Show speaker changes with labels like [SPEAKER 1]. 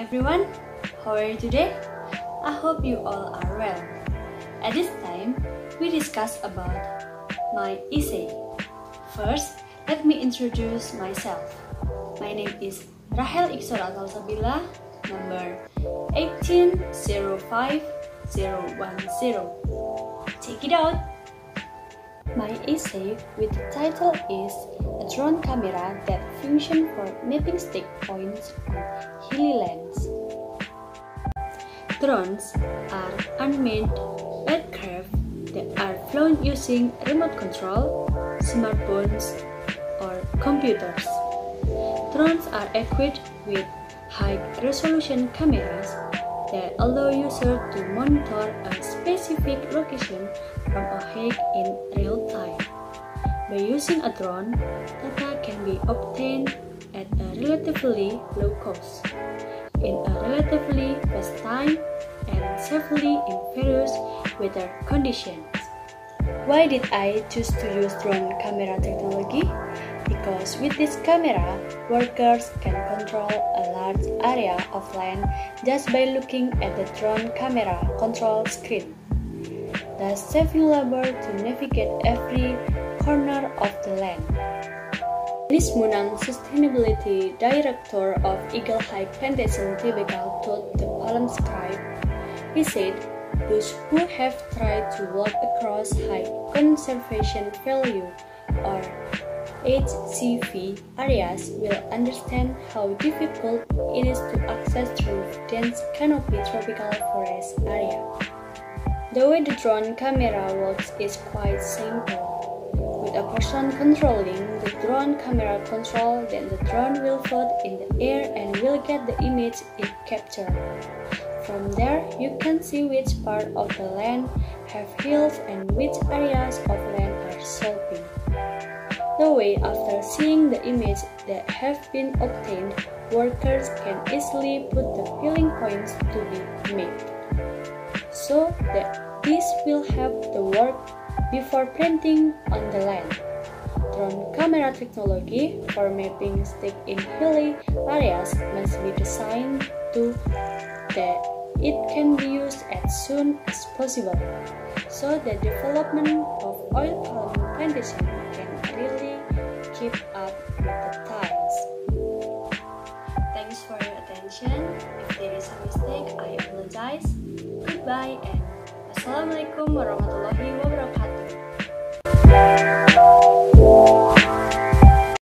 [SPEAKER 1] everyone, how are you today? I hope you all are well. At this time, we discuss about my essay. First, let me introduce myself. My name is Ixora number 1805010. Check it out! My essay with the title is a drone camera that functions for mapping stick points on hilly lands. Drones are unmanned aircraft that are flown using remote control, smartphones, or computers. Drones are equipped with high-resolution cameras that allow users to monitor a specific location from a height in real time. By using a drone, data can be obtained at a relatively low cost, in a relatively fast time, and safely in various weather conditions. Why did I choose to use drone camera technology? Because with this camera, workers can control a large area of land just by looking at the drone camera control screen, thus saving labor to navigate every corner of the land. Ms. Munang, Sustainability Director of Eagle High Plantation, Tibekal, told the Palm Scribe. He said, those who have tried to walk across high conservation value or HCV areas will understand how difficult it is to access through dense canopy tropical forest area. The way the drone camera works is quite simple. With a person controlling the drone camera control, then the drone will float in the air and will get the image it captured. From there, you can see which part of the land have hills and which areas of land are sloping. The way after seeing the image that have been obtained, workers can easily put the filling points to be made, so that this will help the work before planting on the land. Drone camera technology for mapping stick in hilly areas must be designed to that it can be used as soon as possible, so the development of oil palm plantation can really keep up with the times. Thanks for your attention. If there is a mistake, I apologize. Goodbye and Assalamualaikum warahmatullahi wabarakatuh.